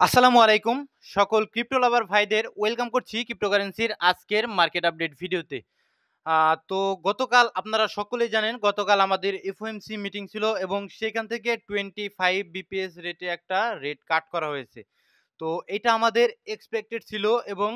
আসসালামু আলাইকুম সকল ক্রিপ্টো লাভার ভাইদের ওয়েলকাম করছি ক্রিপ্টোকারেন্সির আজকের মার্কেট আপডেট ভিডিওতে। তো গতকাল আপনারা সকলেই জানেন গতকাল আমাদের এফওএমসি মিটিং ছিল এবং সেখান থেকে 25 বিপিএস রেটে একটা রেট কাট করা হয়েছে। তো এটা আমাদের এক্সপেক্টেড ছিল এবং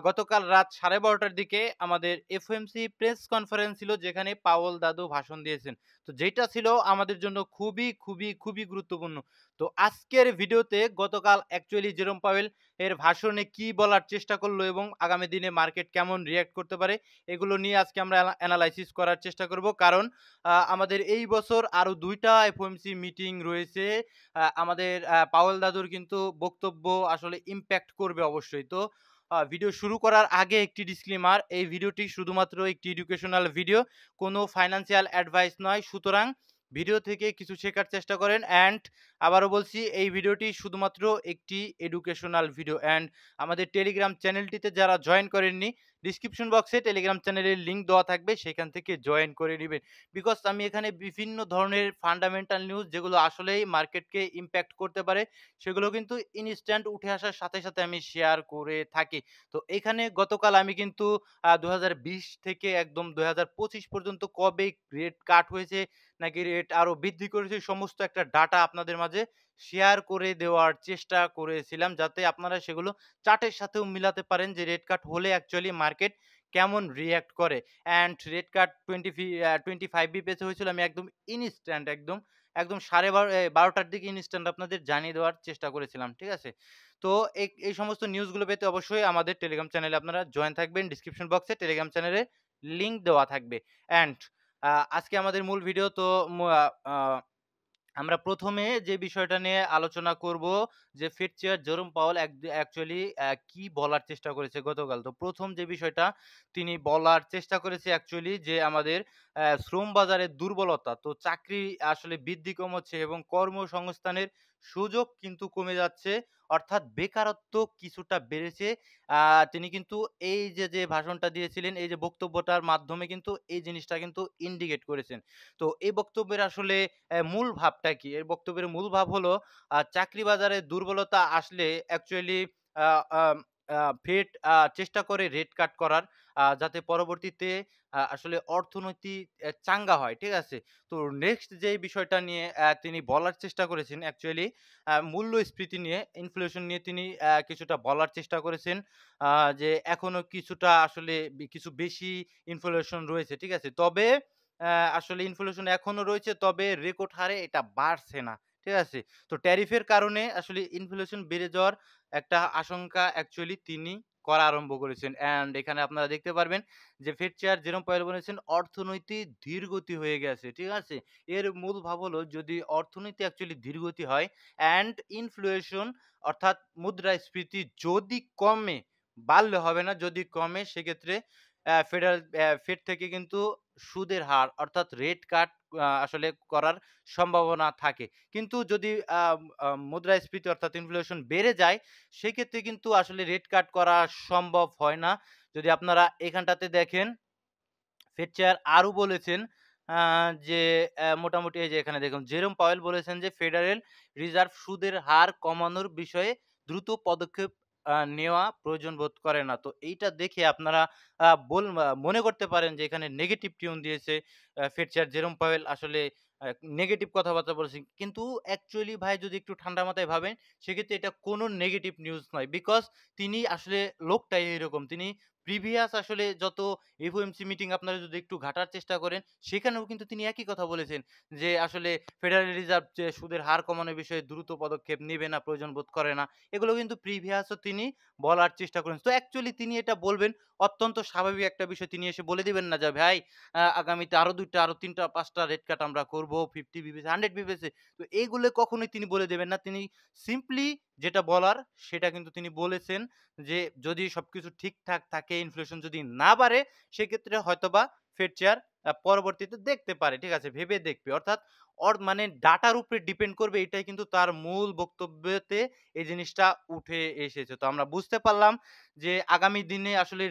গতকাল রাত 12:30টার দিকে আমাদের এফওএমসি প্রেস কনফারেন্স ছিল যেখানে পাওয়েল দাদু ভাষণ দিয়েছেন। তো যেটা ছিল আমাদের জন্য খুবই গুরুত্বপূর্ণ। তো আজকের ভিডিওতে গতকাল অ্যাকচুয়ালি জেরোম পাওয়েল এর ভাষণে কি বলার চেষ্টা করলো এবং আগামী দিনে মার্কেট কেমন রিঅ্যাক্ট করতে পারে এগুলো নিয়ে আজকে আমরা অ্যানালাইসিস করার চেষ্টা করব। কারণ আমাদের এই বছর আরো ২ টা এফওএমসি মিটিং রয়েছে। আমাদের পাওয়েল দাদুর কিন্তু বক্তব্য আসলে ইমপ্যাক্ট করবে অবশ্যই। তো ভিডিও শুরু করার আগে একটি ডিসক্লেমার, এই ভিডিওটি শুধুমাত্র একটি এডুকেশনাল ভিডিও, কোনো ফাইন্যান্সিয়াল অ্যাডভাইস নয়। সুতরাং ভিডিও থেকে কিছু শেখার চেষ্টা করেন। অ্যান্ড আবারও বলছি, এই ভিডিওটি শুধুমাত্র একটি এডুকেশনাল ভিডিও। অ্যান্ড আমাদের টেলিগ্রাম চ্যানেলটিতে যারা জয়েন করেননি, ডিসক্রিপশন বক্সে টেলিগ্রাম চ্যানেলের লিঙ্ক দেওয়া থাকবে, সেখান থেকে জয়েন করে নেবেন। বিকজ আমি এখানে বিভিন্ন ধরনের ফান্ডামেন্টাল নিউজ যেগুলো আসলেই মার্কেটকে ইমপ্যাক্ট করতে পারে সেগুলো কিন্তু ইনস্ট্যান্ট উঠে আসার সাথে সাথে আমি শেয়ার করে থাকি। তো এখানে গতকাল আমি কিন্তু ২০২০ থেকে একদম ২০২৫ পর্যন্ত কবে রেট কাট হয়েছে নাকি রেট আরো বৃদ্ধি করেছে সমস্ত একটা ডাটা আপনাদের মাঝে শেয়ার করে দেওয়ার চেষ্টা করেছিলাম, যাতে আপনারা সেগুলো চার্টের সাথেও মিলাতে পারেন যে রেট কাট হলে অ্যাকচুয়ালি মার্কেট কেমন রিঅ্যাক্ট করে। অ্যান্ড রেড কার্ড 25 বিপিএসে হয়েছিল। আমি একদম ইনস্ট্যান্ট একদম 12:30টার দিকে ইনস্ট্যান্ট আপনাদের জানিয়ে দেওয়ার চেষ্টা করেছিলাম। ঠিক আছে? তো এই সমস্ত নিউজগুলো পেতে অবশ্যই আমাদের টেলিগ্রাম চ্যানেলে আপনারা জয়েন থাকবেন। ডিসক্রিপশন বক্সে টেলিগ্রাম চ্যানেলের লিঙ্ক দেওয়া থাকবে। অ্যান্ড আজকে আমাদের মূল ভিডিও তো ম আ আ আমরা ১ম এ যে বিষয়টা নিয়ে আলোচনা করব যে ফেড চেয়ার জেরোম পাওয়েল অ্যাকচুয়ালি কি বলার চেষ্টা করেছে গতকাল। তো ১ম যে বিষয়টা তিনি বলার চেষ্টা করেছে অ্যাকচুয়ালি যে আমাদের শ্রম বাজারের দুর্বলতা। তো চাকরি আসলে বৃদ্ধি কম হচ্ছে এবং কর্মসংস্থানের সুযোগ কিন্তু কমে যাচ্ছে। অর্থাৎ বেকারত্ব কিছুটা বেড়েছে। আ তিনি কিন্তু এই যে ভাষণটা দিয়েছিলেন, এই যে বক্তব্যটার মাধ্যমে কিন্তু এই জিনিসটা কিন্তু ইন্ডিকেট করেছেন। তো এই বক্তব্যের আসলে মূল ভাবটা কি? এর বক্তব্যের মূল ভাব হলো চাকরি বাজারে দুর্বলতা আসলে অ্যাকচুয়ালি আ আম ফেড চেষ্টা করে রেট কাট করার, যাতে পরবর্তীতে আসলে অর্থনীতি চাঙ্গা হয়। ঠিক আছে? তো নেক্সট যেই বিষয়টা নিয়ে তিনি বলার চেষ্টা করেছেন অ্যাকচুয়ালি মূল্যস্ফীতি নিয়ে, ইনফ্লেশন নিয়ে তিনি কিছুটা বলার চেষ্টা করেছেন। আ যে এখনো কিছুটা আসলে কিছু বেশি ইনফ্লেশন রয়েছে। ঠিক আছে? তবে আসলে ইনফ্লেশন এখনো রয়েছে, তবে রেকর্ড হারে এটা বাড়ছে না। ঠিক আছে? তো ট্যারিফের কারণে আসলে ইনফ্লেশন বেড়ে যাওয়ার একটা আশঙ্কা অ্যাকচুয়ালি তিনি করা আরম্ভ করেছেন। অ্যান্ড এখানে আপনারা দেখতে পারবেন যে ফেড চেয়ার জেরোম পাওয়েল বলেছেন অর্থনীতি ধীরগতি হয়ে গেছে। ঠিক আছে? এর মূল ভাব হলো যদি অর্থনীতি অ্যাকচুয়ালি ধীরগতি হয় অ্যান্ড ইনফ্লেশন অর্থাৎ মুদ্রাস্ফীতি যদি কমে, বাড়লে হবে না, যদি কমে সেক্ষেত্রে ফেড থেকে কিন্তু সুদের হার অর্থাৎ রেট কাট আসলে করার সম্ভাবনা থাকে। কিন্তু যদি মুদ্রাস্ফীতি অর্থাৎ ইনফ্লেশন বেড়ে যায়, সেক্ষেত্রে কিন্তু আসলে রেট কাট করা সম্ভব হয় না। যদি আপনারা এখানটাতে দেখেন, ফেড চেয়ার আরো বলেছেন আ যে মোটামুটি এই যে এখানে দেখুন জেরোম পাওয়েল বলেছেন যে ফেডারেল রিজার্ভ সুদের হার কমানোর বিষয়ে দ্রুত পদক্ষেপ নেওয়া প্রয়োজন বোধ করে না। তো এইটা দেখে আপনারা মনে করতে পারেন যে এখানে নেগেটিভ টিউন দিয়েছে ফেড চেয়ার জেরোম পাওয়েল আসলে আ নেগেটিভ কথাবার্তা বলেছেন। কিন্তু অ্যাকচুয়ালি ভাই যদি একটু ঠান্ডা মাথায় ভাবেন সেক্ষেত্রে এটা কোনো নেগেটিভ নিউজ নয়। বিকজ তিনি আসলে লোকটাই এরকম। তিনি প্রিভিয়াস আসলে যত এফওএমসি মিটিং আপনারা যদি একটু ঘাটার চেষ্টা করেন, সেখানেও কিন্তু তিনি একই কথা বলেছেন যে আসলে ফেডারেল রিজার্ভ যে সুদের হার কমানোর বিষয়ে দ্রুত পদক্ষেপ নিবে না, প্রয়োজন বোধ করে না। এগুলো কিন্তু প্রিভিয়াসও তিনি বলার চেষ্টা করেন। তো অ্যাকচুয়ালি তিনি এটা বলবেন অত্যন্ত স্বাভাবিক একটা বিষয়। তিনি এসে বলে দিবেন না যে, "ভাই আগামীতে আরো ২ টা, আরো ৩ টা, ৫ টা রেট কাট আমরা করব 50 বিপিএস, 100 বিপিএস এ।" তো এইগুলো কখনোই তিনি বলে দেবেন না। তিনি সিম্পলি যেটা বলার সেটা কিন্তু তিনি বলেছেন যে যদি সবকিছু ঠিকঠাক থাকে, ইনফ্লেশন যদি না বাড়ে, সেক্ষেত্রে হয়তোবা ফেড চেয়ার পরবর্তীতে দেখতে পারে। ঠিক আছে? ভেবে দেখবে। অর্থাৎ মানে ডাটার উপরে ডিপেন্ড করবে এটাই কিন্তু তার মূল বক্তব্যতে এই জিনিসটা উঠে এসেছে। তো আমরা বুঝতে পারলাম যে আগামী দিনে আসলে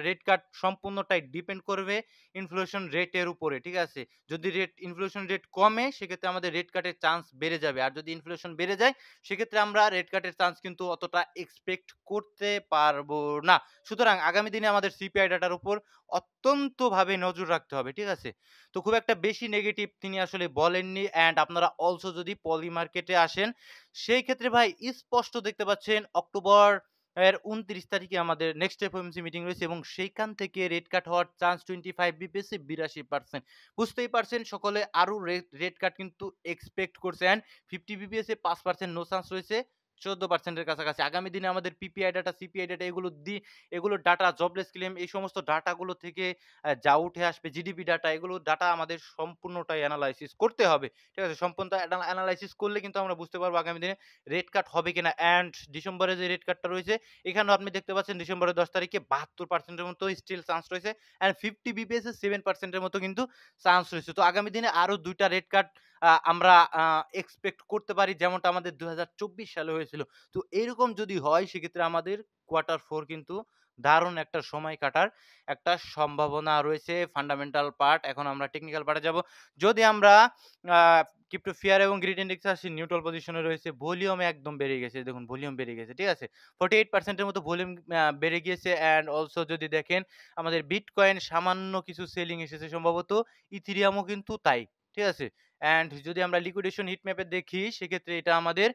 রেট কাট সম্পূর্ণটাই ডিপেন্ড করবে ইনফ্লেশন রেটের উপরে। ঠিক আছে? যদি ইনফ্লেশন রেট কমে সেক্ষেত্রে আমাদের রেট কাটের চান্স বেড়ে যাবে। আর যদি ইনফ্লেশন বেড়ে যায় সেক্ষেত্রে আমরা রেট কাটের চান্স কিন্তু অতটা এক্সপেক্ট করতে পারবো না। সুতরাং আগামী দিনে আমাদের সিপিআই ডাটার উপর অত্যন্তভাবে নজর রাখতে হবে। ঠিক আছে? তো খুব একটা বেশি নেগেটিভ তিনি আসলে বলেননি। অ্যান্ড আপনারা অলসো যদি পলি মার্কেটে আসেন, সেই ক্ষেত্রে ভাই স্পষ্ট দেখতে পাচ্ছেন অক্টোবর এর ২৯ তারিখে আমাদের নেক্সট এফওএমসি মিটিং রয়েছে এবং সেইখান থেকে রেট কাট হওয়ার চান্স 25 বিপিএসে ৮২%। বুঝতেই পারছেন সকলে আরো রেট কাট কিন্তু এক্সপেক্ট করছে। অ্যান্ড 50 বিপিএসে 5% নো চান্স রয়েছে। 14% এর কাছাকাছি। আগামী দিনে আমাদের পিপিআই ডাটা, সিপিআই ডাটা এগুলোর ডাটা, জবলেস ক্লেম এই সমস্ত ডাটাগুলো থেকে যা উঠে আসবে, জিডিপি ডাটা, এগুলো ডাটা আমাদের সম্পূর্ণটাই এনালাইসিস করতে হবে। ঠিক আছে? সম্পূর্ণ এনালাইসিস করলে কিন্তু আমরা বুঝতে পারবো আগামী দিনে রেট কাট হবে কিনা। অ্যান্ড ডিসেম্বরে যে রেট কাটটা রয়েছে এখানেও আপনি দেখতে পাচ্ছেন ডিসেম্বরের ১০ তারিখে ৭২% এর মতো স্টিল চান্স রয়েছে। অ্যান্ড 50 বিপিএস এ 7% এর মতো কিন্তু চান্স রয়েছে। তো আগামী দিনে আরো ২ টা রেট কাট আমরা এক্সপেক্ট করতে পারি যেমনটা আমাদের ২০২৪ সালে হয়েছিল। তো এরকম যদি হয় সেক্ষেত্রে আমাদের কোয়ার্টার 4 কিন্তু দারুণ একটা সময় কাটার একটা সম্ভাবনা রয়েছে। ফান্ডামেন্টাল পার্ট, এখন আমরা টেকনিক্যাল পার্টে যাব। যদি আমরা আ ক্রিপ্টো ফিয়ার এবং গ্রিড ইনডেক্সে আসি, নিউট্রাল পজিশনে রয়েছে। ভলিউম একদম বেড়ে গেছে। দেখুন ভলিউম বেড়ে গেছে। ঠিক আছে? 48% এর মতো ভলিউম বেড়ে গিয়েছে। অ্যান্ড অলসো যদি দেখেন আমাদের বিটকয়েন সামান্য কিছু সেলিং এসেছে সম্ভবত। ইথেরিয়ামও কিন্তু তাই। ঠিক আছে? অ্যান্ড যদি আমরা লিকুইডেশন হিট ম্যাপে দেখি সেক্ষেত্রে এটা আমাদের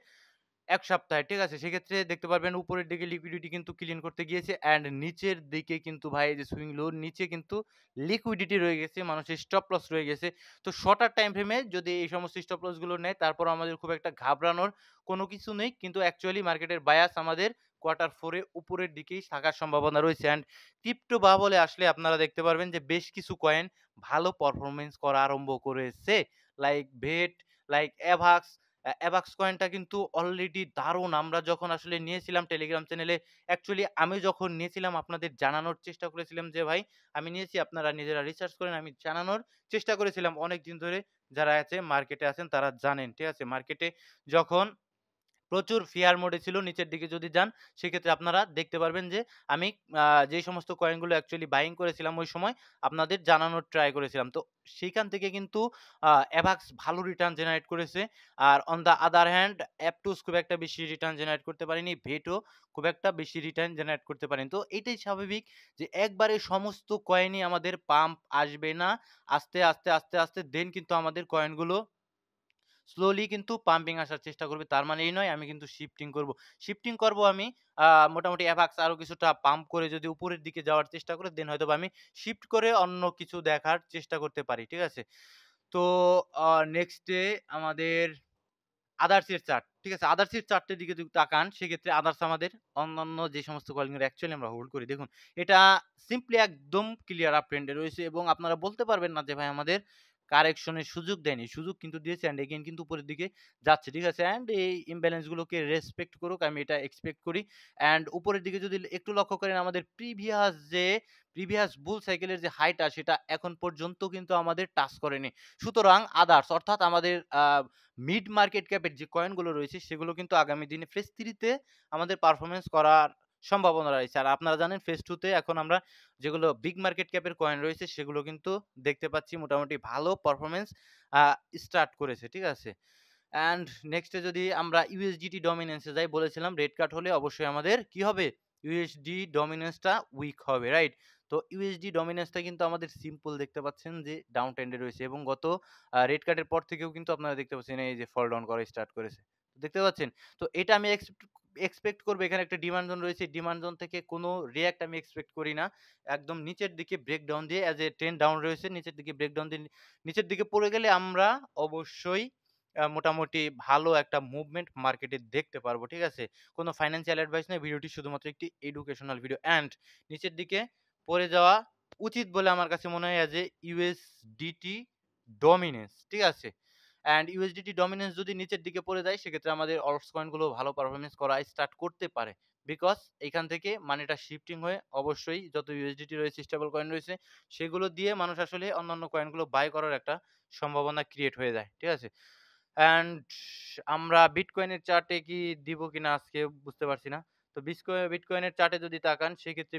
১ সপ্তাহে, ঠিক আছে? সেক্ষেত্রে দেখতে পারবেন উপরের দিকে লিকুইডিটি কিন্তু ক্লিন করতে গিয়েছে অ্যান্ড নিচের দিকে কিন্তু ভাই এই যে সুইং লোর নিচে কিন্তু লিকুইডিটি রয়ে গেছে, মানুষের স্টপ লস রয়ে গেছে। তো শর্টার টাইম ফ্রেমে যদি এই সমস্ত স্টপ লস গুলো নেয় তারপরও আমাদের খুব একটা ঘাবড়ানোর কোনো কিছু নেই। কিন্তু অ্যাকচুয়ালি মার্কেটের বায়াস আমাদের কোয়ার্টার 4 এ উপরের দিকেই থাকার সম্ভাবনা রয়েছে। অ্যান্ড ক্রিপ্টো বাবলে আসলে আপনারা দেখতে পারবেন যে বেশ কিছু কয়েন ভালো পারফরম্যান্স করা আরম্ভ করেছে। লাইক ভেট, লাইক এভাক্স। অ্যাবাক্স কয়েনটা কিন্তু অলরেডি দারুণ। আমরা যখন আসলে নিয়েছিলাম টেলিগ্রাম চ্যানেলে, অ্যাকচুয়ালি আমি যখন নিয়েছিলাম আপনাদের জানানোর চেষ্টা করেছিলাম যে ভাই আমি নিয়েছি, আপনারা নিজেরা রিসার্চ করেন। আমি জানানোর চেষ্টা করেছিলাম অনেকদিন ধরে। যারা আছে মার্কেটে আছেন তারা জানেন। ঠিক আছে? মার্কেটে যখন প্রচুর ফিয়ার মোডে ছিল। নিচের দিকে যদি যান সেক্ষেত্রে আপনারা দেখতে পারবেন যে আমি যেই সমস্ত কয়েনগুলো অ্যাকচুয়ালি বাইং করেছিলাম ওই সময় আপনাদের জানানোর ট্রাই করেছিলাম। তো সেইখান থেকে কিন্তু অ্যাভাক্স ভালো রিটার্ন জেনারেট করেছে। আর অন দ্য আদার হ্যান্ড অ্যাপটুস খুব একটা বেশি রিটার্ন জেনারেট করতে পারেনি। ভেটও খুব একটা বেশি রিটার্ন জেনারেট করতে পারেনি। তো এইটাই স্বাভাবিক যে একবারে সমস্ত কয়েনই আমাদের পাম্প আসবে না। আস্তে, আস্তে দেন কিন্তু আমাদের কয়েনগুলো স্লোলি কিন্তু পাম্পিং আসার চেষ্টা করবে। তার মানে এই নয় আমি কিন্তু শিফটিং করব। শিফটিং করব আমি মোটামুটি অ্যাভাক্স আরো কিছুটা পাম্প করে যদি উপরের দিকে যাওয়ার চেষ্টা করে দেন হয়তোবা আমি শিফট করে অন্য কিছু দেখার চেষ্টা করতে পারি। ঠিক আছে? তো আ নেক্সট ডে আমাদের আদার্স এর চার্ট। ঠিক আছে? আদার্স এর চার্টের দিকে যদি তাকান সেক্ষেত্রে আদার্স আমাদের অন্যান্য যে সমস্ত কয়েনগুলো অ্যাকচুয়ালি আমরা হোল্ড করি। দেখুন এটা সিম্পলি একদম ক্লিয়ার আপ ট্রেন্ড এ রয়েছে এবং আপনারা বলতে পারবেন না যে ভাই আমাদের কারেকশন এর সুযোগ দেয়নি। সুযোগ কিন্তু দিয়েছে অ্যান্ড এগেইন কিন্তু উপরের দিকে যাচ্ছে। ঠিক আছে? অ্যান্ড এই ইমব্যালেন্স গুলোকে রেসপেক্ট করুক, আমি এটা এক্সপেক্ট করি। অ্যান্ড উপরের দিকে যদি একটু লক্ষ্য করেন আমাদের প্রিভিয়াস বুল সাইকেলের যে হাইটা সেটা এখন পর্যন্ত কিন্তু আমাদের টাচ করেনি। সুতরাং আদার্স অর্থাৎ আমাদের মিড মার্কেট ক্যাপের যে কয়েনগুলো রয়েছে সেগুলো কিন্তু আগামী দিনে ফেজ 3 তে আমাদের পারফরম্যান্স করার সম্ভাবনা রয়েছে। আর আপনারা জানেন ফেজ 2 তে এখন আমরা যেগুলো বিগ মার্কেট ক্যাপের কয়েন রয়েছে সেগুলো কিন্তু দেখতে পাচ্ছি মোটামুটি ভালো পারফরম্যান্স আ স্টার্ট করেছে। ঠিক আছে? অ্যান্ড নেক্সট এ যদি আমরা ইউএসডিটি ডমিন্যান্স এ যাই, বলেছিলাম রেড কাট হলে অবশ্যই আমাদের কি হবে? ইউএসডি ডমিন্যান্সটা উইক হবে, রাইট? তো ইউএসডি ডমিন্যান্সটা কিন্তু আমাদের সিম্পল দেখতে পাচ্ছেন যে ডাউন ট্রেন্ডে রয়েছে এবং গত রেড কাটের পর থেকেও কিন্তু আপনারা দেখতে পাচ্ছেন এই যে ফল ডাউন করা স্টার্ট করেছে। দেখতে পাচ্ছেন? তো এটা আমি এক্সপেক্ট করব, এখানে একটা ডিমান্ড জোন রয়েছে। ডিমান্ড জোন থেকে কোনো রিঅ্যাক্ট আমি এক্সপেক্ট করি না। একদম নিচের দিকে ব্রেকডাউন দিয়ে অ্যাজ এ ট্রেন্ড ডাউন রয়েছে। নিচের দিকে ব্রেকডাউন দিয়ে নিচের দিকে পড়ে গেলে আমরা অবশ্যই মোটামুটি ভালো একটা মুভমেন্ট মার্কেটে দেখতে পারবো। ঠিক আছে? কোনো ফাইন্যান্সিয়াল অ্যাডভাইস নয়। ভিডিওটি শুধুমাত্র একটি এডুকেশনাল ভিডিও। অ্যান্ড নিচের দিকে পড়ে যাওয়া উচিত বলে আমার কাছে মনে হয় অ্যাজ এ ইউএসডিটি ডমিনেন্স। ঠিক আছে? অ্যান্ড ইউএসডিটি ডমিনেন্স যদি নিচের দিকে পড়ে যায় সেক্ষেত্রে আমাদের অল্টস কয়েনগুলো ভালো পারফরমেন্স করা স্টার্ট করতে পারে। বিকজ এইখান থেকে মানিটা শিফটিং হয়ে অবশ্যই যত ইউএসডিটি রয়েছে, স্টেবল কয়েন রয়েছে, সেগুলো দিয়ে মানুষ আসলে অন্যান্য কয়েনগুলো বাই করার একটা সম্ভাবনা ক্রিয়েট হয়ে যায়। ঠিক আছে? অ্যান্ড আমরা বিটকয়েনের চার্টে কি দিব কিনা আজকে বুঝতে পারছি না। তো বিটকয়েনের চার্টে যদি তাকান সেক্ষেত্রে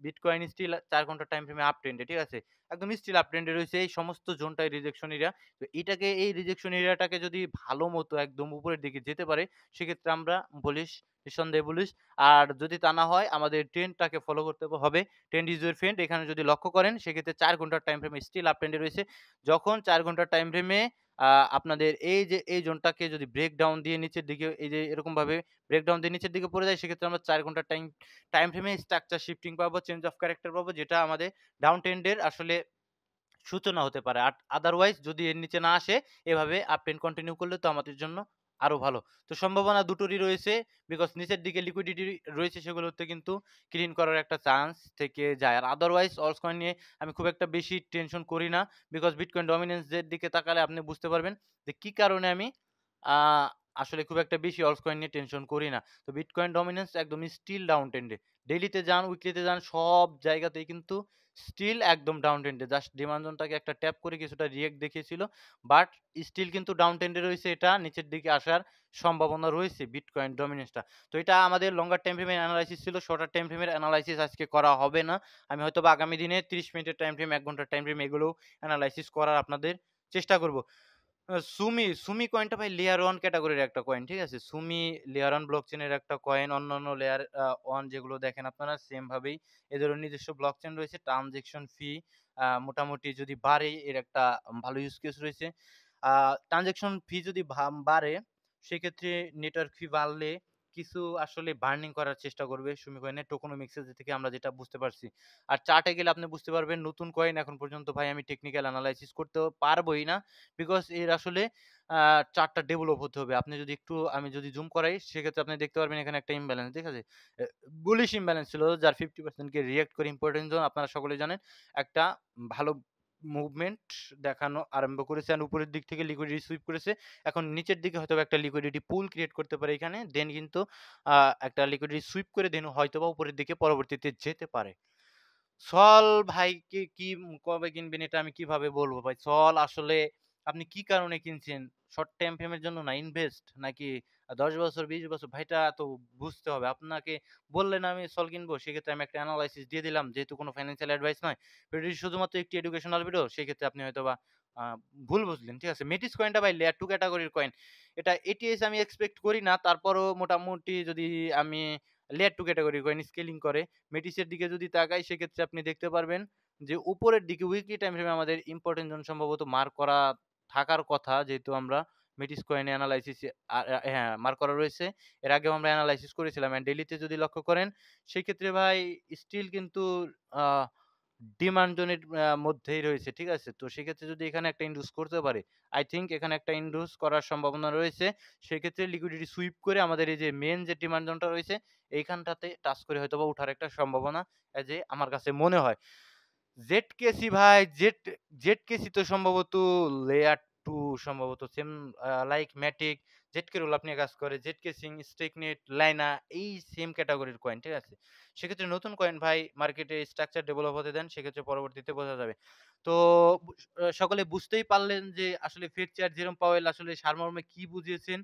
বিটকয়েন স্টিল ৪ ঘন্টার টাইম ফ্রেমে আপ ট্রেন্ডে, ঠিক আছে? একদম স্টিল আপ ট্রেন্ডে রয়েছে। এই সমস্ত জোনটাই রিজেকশন এরিয়া। তো এই রিজেকশন এরিয়াটাকে যদি ভালো মতো একদম উপরের দিকে যেতে পারে সেক্ষেত্রে আমরা বুলিশ, নিঃসন্দেহে বুলিশ। আর যদি তা না হয় আমাদের ট্রেন্ডটাকে ফলো করতে হবে। Trend is your friend. এখানে যদি লক্ষ্য করেন সেক্ষেত্রে ৪ ঘন্টার টাইম ফ্রেমে স্টিল আপ ট্রেন্ডে রয়েছে। যখন ৪ ঘন্টার টাইম ফ্রেমে আপনাদের এই যে এই জোনটাকে যদি ব্রেকডাউন দিয়ে নিচের দিকে এই যে এরকমভাবে ব্রেকডাউন দিয়ে নিচের দিকে পড়ে যায় সেক্ষেত্রে আমরা ৪ ঘন্টার টাইম ফ্রেমে স্ট্রাকচার শিফটিং পাবো, চেঞ্জ অফ ক্যারেক্টার পাবো, যেটা আমাদের ডাউন ট্রেন্ডের আসলে সূচনা হতে পারে। আদারওয়াইজ যদি এর নিচে না আসে এভাবে আপ ট্রেন্ড কন্টিনিউ করলে তো আমাদের জন্য আরো ভালো। তো সম্ভাবনা দুটোরই রয়েছে। বিকজ নিচের দিকে লিকুইডিটি রয়েছে সেগুলোতে কিন্তু ক্লিন করার একটা চান্স থেকে যায়। আর আদারওয়াইজ অলস কয়েন নিয়ে আমি খুব একটা বেশি টেনশন করি না। বিকজ বিটকয়েন ডমিন্যান্স এর দিকে তাকালে আপনি বুঝতে পারবেন যে কি কারণে আমি আ আসলে খুব একটা বেশি অলস কয়েন নিয়ে টেনশন করি না। তো বিটকয়েন ডমিন্যান্স একদম স্টিল ডাউন ট্রেন্ডে। ডেইলিতে যান, উইকলিতে যান, সব জায়গাতেই কিন্তু স্টিল একদম ডাউন ট্রেন্ডে। জাস্ট ডিমান্ড জোনটাকে একটা ট্যাপ করে কিছুটা রিঅ্যাক্ট দেখিয়েছিল। বাট স্টিল কিন্তু ডাউন ট্রেন্ডে রয়েছে, এটা নিচের দিকে আসার সম্ভাবনা রয়েছে বিটকয়েন ডমিনেন্সটা। তো এটা আমাদের লঙ্গার টাইম ফ্রেমের এনালাইসিস ছিল। শর্টার টাইম ফ্রেমের এনালাইসিস আজকে করা হবে না। আমি হয়তোবা আগামী দিনে ৩০ মিনিটের টাইম ফ্রেম, ১ ঘন্টার টাইম ফ্রেম এগুলোও এনালাইসিস করার আপনাদের চেষ্টা করব। সুমি কয়েনটা ভাই লেয়ার 1 ক্যাটেগরির একটা কয়েন, ঠিক আছে? সুমি লেয়ার 1 ব্লকচেনের একটা কয়েন। অন্যান্য লেয়ার 1 যেগুলো দেখেন আপনারা সেম ভাবেই এদেরও নিজস্ব ব্লকচেন রয়েছে। ট্রানজ্যাকশন ফি মোটামুটি যদি বাড়ে এর একটা ভালো ইউজ কেস রয়েছে। আ ট্রানজ্যাকশন ফি যদি বাড়ে সেক্ষেত্রে নেটওয়ার্ক ফি বাড়লে কিছু আসলে বার্নিং করার চেষ্টা করবে সুমি কয়েনের টোকেনোমিক্স থেকে, আমরা যেটা বুঝতে পারছি। আর চার্টে গেলে আপনি বুঝতে পারবেন নতুন কয়েন এখন পর্যন্ত ভাই আমি টেকনিক্যাল এনালাইসিস করতে পারবোই না। বিকজ এর আসলে আ চার্টটা ডেভেলপ হতে হবে। আপনি যদি একটু আমি যদি জুম করাই সেক্ষেত্রে আপনি দেখতে পারবেন এখানে একটা ইমব্যালেন্স, ঠিক আছে? বুলিশ ইমব্যালেন্স ছিল যার 50% কে রিঅ্যাক্ট করে ইম্পোর্টেন্ট জোন আপনারা সকলেই জানেন। একটা ভালো মুভমেন্ট দেখানো আরম্ভ করেছে এন্ড উপরের দিক থেকে লিকুইডিটি সুইপ করেছে। এখন নিচের দিকে হয়তোবা একটা লিকুইডিটি পুল ক্রিয়েট করতে পারে এখানে। দেন কিন্তু আ একটা লিকুইডিটি সুইপ করে দেন হয়তোবা উপরের দিকে পরবর্তীতে যেতে পারে। সল ভাই কি কবে কিনবেন এটা আমি কিভাবে বলবো ভাই? সল আসলে আপনি কি কারণে কিনছেন? শর্ট টাইম ফ্রেম এর জন্য না ইনভেস্ট নাকি ১০ বছর ২০ বছর ভাইটা তো বুঝতে হবে। আপনাকে বললেন আমি সল কিনবো সেক্ষেত্রে আমি একটা এনালাইসিস দিয়ে দিলাম যেহেতু কোনো ফাইন্যান্সিয়াল অ্যাডভাইস নয়। এটি শুধুমাত্র একটি এডুকেশনাল ভিডিও সেক্ষেত্রে আপনি হয়তোবা আ ভুল বুঝলেন। ঠিক আছে? মেটিস কয়েনটা ভাই লেয়ার 2 ক্যাটেগরির কয়েন। এটা এটিএস আমি এক্সপেক্ট করি না। তারপরও মোটামুটি যদি আমি লেয়ার 2 ক্যাটেগরির কয়েন স্কেলিং করে মেটিসের দিকে যদি তাকাই সেক্ষেত্রে আপনি দেখতে পারবেন যে উপরের দিকে উইকলি টাইম ফ্রেমে আমাদের ইম্পোর্টেন্ট জোন সম্ভবত মার্ক করা থাকার কথা যেহেতু আমরা মেটিস কয়েনে এনালাইসিস হ্যাঁ মার্ক করা রয়েছে। এর আগেও আমরা এনালাইসিস করেছিলাম এন্ড ডেইলিতে যদি লক্ষ্য করেন সেক্ষেত্রে ভাই স্টিল কিন্তু আ ডিমান্ড জোনের মধ্যেই রয়েছে। ঠিক আছে? তো সেক্ষেত্রে যদি এখানে একটা ইন্ডিউস করতে পারে, আই থিংক এখানে একটা ইন্ডিউস করার সম্ভাবনা রয়েছে। সেক্ষেত্রে লিকুইডিটি সুইপ করে আমাদের এই যে মেইন যে ডিমান্ড জোনটা রয়েছে এইখানটাতে টাচ করে হয়তোবা উঠার একটা সম্ভাবনা যে আমার কাছে মনে হয়। জেডকেসি ভাই জেডকেসি তো সম্ভবত লেয়ার 2 সম্ভবত সেম লাইক ম্যাটিক, জেডকে রোল আপনি কাজ করে। জেডকেসিং, স্টেকনেট, লাইনা এই সেম ক্যাটেগরির কয়েন, ঠিক আছে? সেক্ষেত্রে নতুন কয়েন ভাই মার্কেটে স্ট্রাকচার ডেভেলপ হতে দেন সেক্ষেত্রে পরবর্তীতে বোঝা যাবে। তো সকলে বুঝতেই পারলেন যে আসলে ফেড চেয়ার জেরোম পাওয়েল আসলে সারমর্মে কি বুঝিয়েছেন।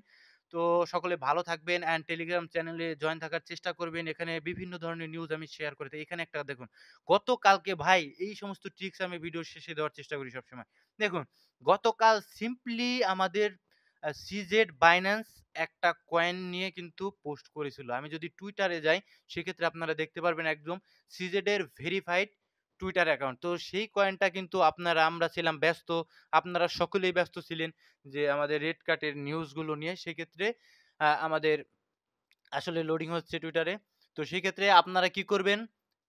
তো সকলে ভালো থাকবেন অ্যান্ড টেলিগ্রাম চ্যানেলে জয়েন থাকার চেষ্টা করবেন। এখানে বিভিন্ন ধরনের নিউজ আমি শেয়ার করে থাকি। এখানে একটা দেখুন গতকালকে ভাই এই সমস্ত ট্রিক্স আমি ভিডিওর শেষে দেওয়ার চেষ্টা করি সবসময়। দেখুন, গতকাল সিম্পলি আমাদের CZ বাইন্যান্স একটা কয়েন নিয়ে কিন্তু পোস্ট করেছিল। আমি যদি টুইটারে যাই সেক্ষেত্রে আপনারা দেখতে পারবেন একদম CZ এর ভেরিফাইড টুইটার অ্যাকাউন্ট। তো সেই কয়েনটা কিন্তু আমরা ছিলাম ব্যস্ত। আপনারা সকলেই ব্যস্ত ছিলেন যে আমাদের রেড কার্টের নিউজগুলো নিয়ে। সেক্ষেত্রে আমাদের আসলে লোডিং হচ্ছে টুইটারে। তো সেক্ষেত্রে আপনারা কি করবেন?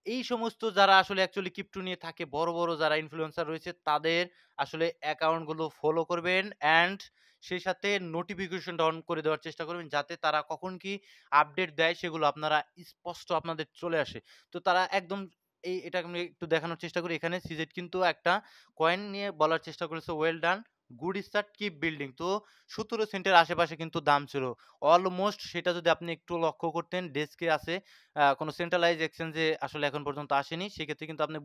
এই সমস্ত যারা আসলে অ্যাকচুয়ালি ক্রিপ্টো নিয়ে থাকে বড় যারা ইনফ্লুয়েন্সার রয়েছে তাদের আসলে অ্যাকাউন্ট গুলো ফলো করবেন অ্যান্ড সেই সাথে নোটিফিকেশনটা অন করে দেওয়ার চেষ্টা করবেন যাতে তারা কখন কি আপডেট দেয় সেগুলো আপনারা স্পষ্ট আপনাদের চলে আসে। তো তারা একদম এটা আমি একটু দেখানোর চেষ্টা করি। এখানে সিজেট কিন্তু একটা কয়েন নিয়ে বলার চেষ্টা করেছে well done good start keep building. তো ১৭ সেন্টের আশেপাশে কিন্তু দাম ছিল। অলমোস্ট সেটা যদি আপনি একটু লক্ষ্য করতেন ডেস্কে আছে। কোন সেন্ট্রালাইজ এক্সচেঞ্জে আসলে এখন পর্যন্ত আসেনি। সেক্ষেত্রে কিন্তু আপনি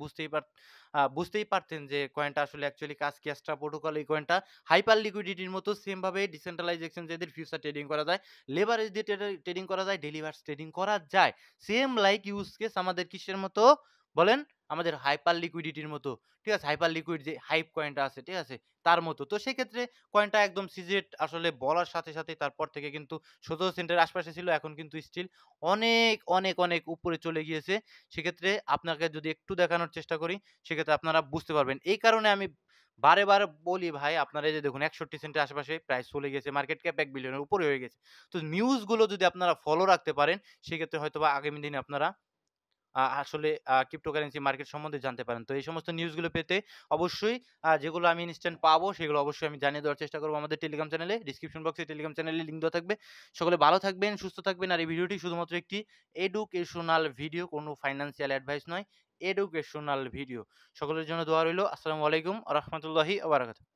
বুঝতেই পারতেন যে কয়েনটা আসলে অ্যাকচুয়ালি কাজ কি Astra প্রোটোকল এই কয়েনটা হাইপার লিকুইডিটির মতো সেম ভাবে ডিসেন্ট্রালাইজ এক্সচেঞ্জ এদের ফিউচার ট্রেডিং করা যায়। লেভারেজ দিয়ে ট্রেডিং করা যায়, ডেলিভারস ট্রেডিং করা যায়। সেম লাইক ইউজ কেস আমাদের কিসের মতো বলেন? আমাদের হাইপার লিকুইডিটির মতো। ঠিক আছে? হাইপার লিকুইড যে হাইপ কয়েনটা আছে, ঠিক আছে? তার মতো। তো সেক্ষেত্রে কয়েনটা একদম সিজেট আসলে বলার সাথে তারপর থেকে কিন্তু ১৭ সেন্টের আশপাশে ছিল। এখন কিন্তু স্টিল অনেক উপরে চলে গিয়েছে। সেক্ষেত্রে আপনাকে যদি একটু দেখানোর চেষ্টা করি, সেক্ষেত্রে আপনারা বুঝতে পারবেন। এই কারণে আমি বারে বলি ভাই আপনারা এই যে দেখুন ৬১ সেন্টের আশেপাশে প্রাইস চলে গেছে। মার্কেট ক্যাপ ১ বিলিয়নের উপরে হয়ে গেছে। তো নিউজ গুলো যদি আপনারা ফলো রাখতে পারেন, সেক্ষেত্রে হয়তোবা আগামী দিনে আপনারা আসলে ক্রিপ্টোকারেন্সি মার্কেট সম্বন্ধে জানতে পারেন। তো এই সমস্ত নিউজগুলো পেতে অবশ্যই যেগুলো আমি ইনস্ট্যান্ট পাবো সেগুলো অবশ্যই আমি জানিয়ে দেওয়ার চেষ্টা করব আমাদের টেলিগ্রাম চ্যানেলে। ডিসক্রিপশন বক্সে টেলিগ্রাম চ্যানেলের লিঙ্ক দেওয়া থাকবে। সকলে ভালো থাকবেন, সুস্থ থাকবেন। আর এই ভিডিওটি শুধুমাত্র একটি এডুকেশনাল ভিডিও, কোনো ফাইন্যান্সিয়াল অ্যাডভাইস নয়। Educational video. সকলের জন্য দোয়া রইলো। আসসালামু আলাইকুম ওয়া রাহমাতুল্লাহি ওয়া বারাকাতুহু।